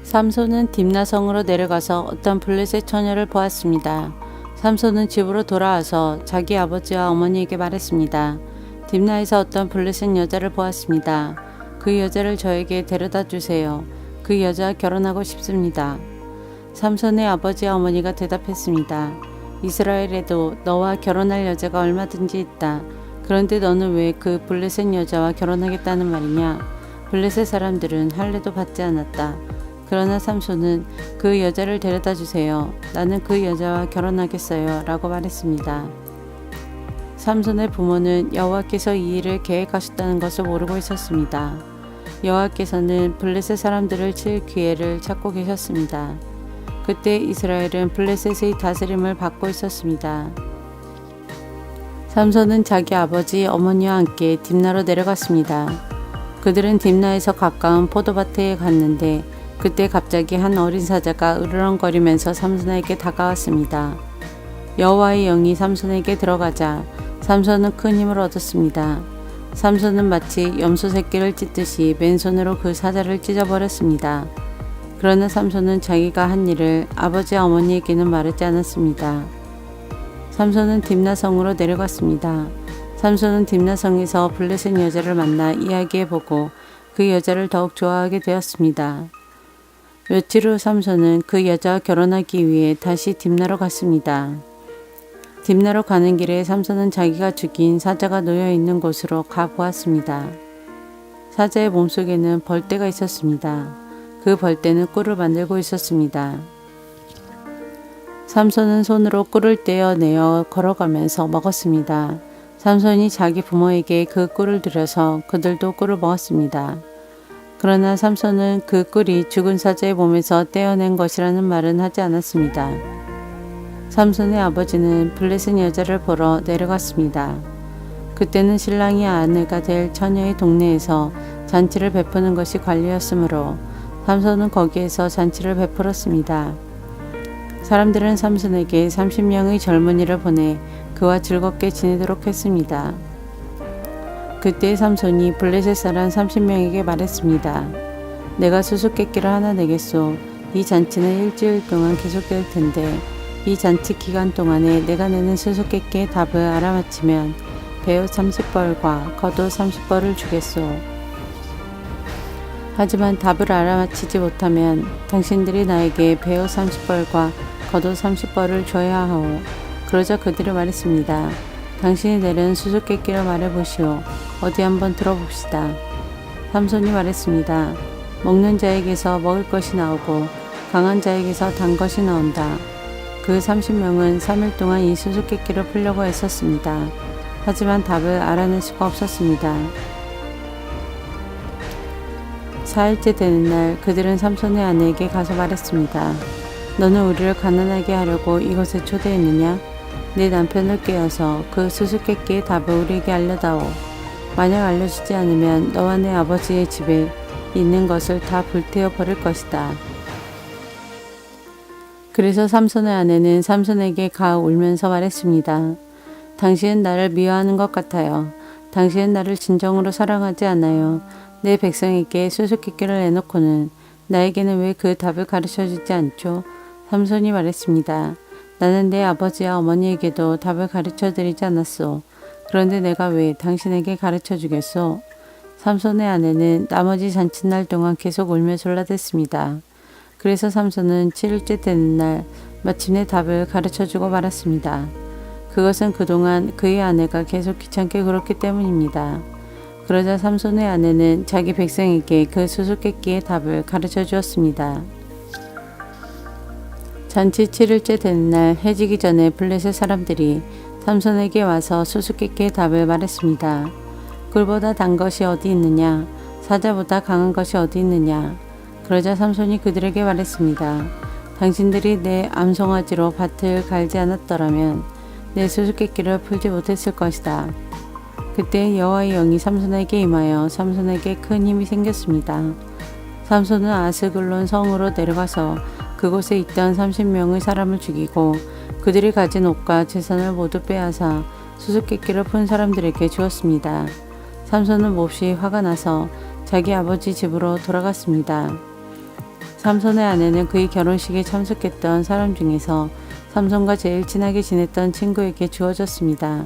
삼손은 딥나성으로 내려가서 어떤 블레셋 처녀를 보았습니다. 삼손은 집으로 돌아와서 자기 아버지와 어머니에게 말했습니다. 딥나에서 어떤 블레셋 여자를 보았습니다. 그 여자를 저에게 데려다 주세요. 그 여자와 결혼하고 싶습니다. 삼손의 아버지와 어머니가 대답했습니다. 이스라엘에도 너와 결혼할 여자가 얼마든지 있다. 그런데 너는 왜 그 블레셋 여자와 결혼하겠다는 말이냐? 블레셋 사람들은 할례도 받지 않았다. 그러나 삼손은 그 여자를 데려다 주세요. 나는 그 여자와 결혼하겠어요. 라고 말했습니다. 삼손의 부모는 여호와께서 이 일을 계획하셨다는 것을 모르고 있었습니다. 여호와께서는 블레셋 사람들을 칠 기회를 찾고 계셨습니다. 그때 이스라엘은 블레셋의 다스림을 받고 있었습니다. 삼손은 자기 아버지 어머니와 함께 딥나로 내려갔습니다. 그들은 딥나에서 가까운 포도밭에 갔는데 그때 갑자기 한 어린 사자가 으르렁거리면서 삼손에게 다가왔습니다. 여호와의 영이 삼손에게 들어가자 삼손은 큰 힘을 얻었습니다. 삼손은 마치 염소 새끼를 찢듯이 맨손으로 그 사자를 찢어버렸습니다. 그러나 삼손은 자기가 한 일을 아버지와 어머니에게는 말하지 않았습니다. 삼손은 딥나성으로 내려갔습니다. 삼손은 딥나성에서 블레셋 여자를 만나 이야기해보고 그 여자를 더욱 좋아하게 되었습니다. 며칠 후 삼손은 그 여자와 결혼하기 위해 다시 딥나로 갔습니다. 딥나로 가는 길에 삼손은 자기가 죽인 사자가 놓여 있는 곳으로 가 보았습니다. 사자의 몸속에는 벌떼가 있었습니다. 그 벌떼는 꿀을 만들고 있었습니다. 삼손은 손으로 꿀을 떼어내어 걸어가면서 먹었습니다. 삼손이 자기 부모에게 그 꿀을 드려서 그들도 꿀을 먹었습니다. 그러나 삼손은 그 꿀이 죽은 사자의 몸에서 떼어낸 것이라는 말은 하지 않았습니다. 삼손의 아버지는 블레셋 여자를 보러 내려갔습니다. 그때는 신랑이 아내가 될 처녀의 동네에서 잔치를 베푸는 것이 관례였으므로 삼손은 거기에서 잔치를 베풀었습니다. 사람들은 삼손에게 30명의 젊은이를 보내 그와 즐겁게 지내도록 했습니다. 그때 삼손이 블레셋 사람 30명에게 말했습니다. 내가 수수께끼를 하나 내겠소. 이 잔치는 일주일 동안 계속될 텐데 이 잔치 기간 동안에 내가 내는 수수께끼의 답을 알아맞히면 배옷 30벌과 겉옷 30벌을 주겠소. 하지만 답을 알아맞히지 못하면 당신들이 나에게 배옷 30벌과 겉옷 30벌을 줘야 하오. 그러자 그들이 말했습니다. 당신이 내는 수수께끼를 말해보시오. 어디 한번 들어봅시다. 삼손이 말했습니다. 먹는 자에게서 먹을 것이 나오고 강한 자에게서 단 것이 나온다. 그 30명은 3일 동안 이 수수께끼를 풀려고 애썼습니다. 하지만 답을 알아낼 수가 없었습니다. 4일째 되는 날 그들은 삼손의 아내에게 가서 말했습니다. 너는 우리를 가난하게 하려고 이것에 초대했느냐? 내 남편을 깨워서 그 수수께끼의 답을 우리에게 알려다오. 만약 알려주지 않으면 너와 내 아버지의 집에 있는 것을 다 불태워 버릴 것이다. 그래서 삼손의 아내는 삼손에게 가 울면서 말했습니다. 당신은 나를 미워하는 것 같아요. 당신은 나를 진정으로 사랑하지 않아요. 내 백성에게 수수께끼를 내놓고는 나에게는 왜 그 답을 가르쳐주지 않죠? 삼손이 말했습니다. 나는 내 아버지와 어머니에게도 답을 가르쳐드리지 않았소. 그런데 내가 왜 당신에게 가르쳐주겠소? 삼손의 아내는 나머지 잔칫날 동안 계속 울며 졸라댔습니다. 그래서 삼손은 7일째 되는 날 마침내 답을 가르쳐주고 말았습니다. 그것은 그동안 그의 아내가 계속 귀찮게 굴었기 때문입니다. 그러자 삼손의 아내는 자기 백성에게 그 수수께끼의 답을 가르쳐 주었습니다. 잔치 7일째 되는 날 해지기 전에 블레셋 사람들이 삼손에게 와서 수수께끼의 답을 말했습니다. 꿀보다 단 것이 어디 있느냐? 사자보다 강한 것이 어디 있느냐? 그러자 삼손이 그들에게 말했습니다. 당신들이 내 암송아지로 밭을 갈지 않았더라면 내 수수께끼를 풀지 못했을 것이다. 그때 여호와의 영이 삼손에게 임하여 삼손에게 큰 힘이 생겼습니다. 삼손은 아스글론 성으로 내려가서 그곳에 있던 30명의 사람을 죽이고 그들이 가진 옷과 재산을 모두 빼앗아 수수께끼를 푼 사람들에게 주었습니다. 삼손은 몹시 화가 나서 자기 아버지 집으로 돌아갔습니다. 삼손의 아내는 그의 결혼식에 참석했던 사람 중에서 삼손과 제일 친하게 지냈던 친구에게 주어졌습니다.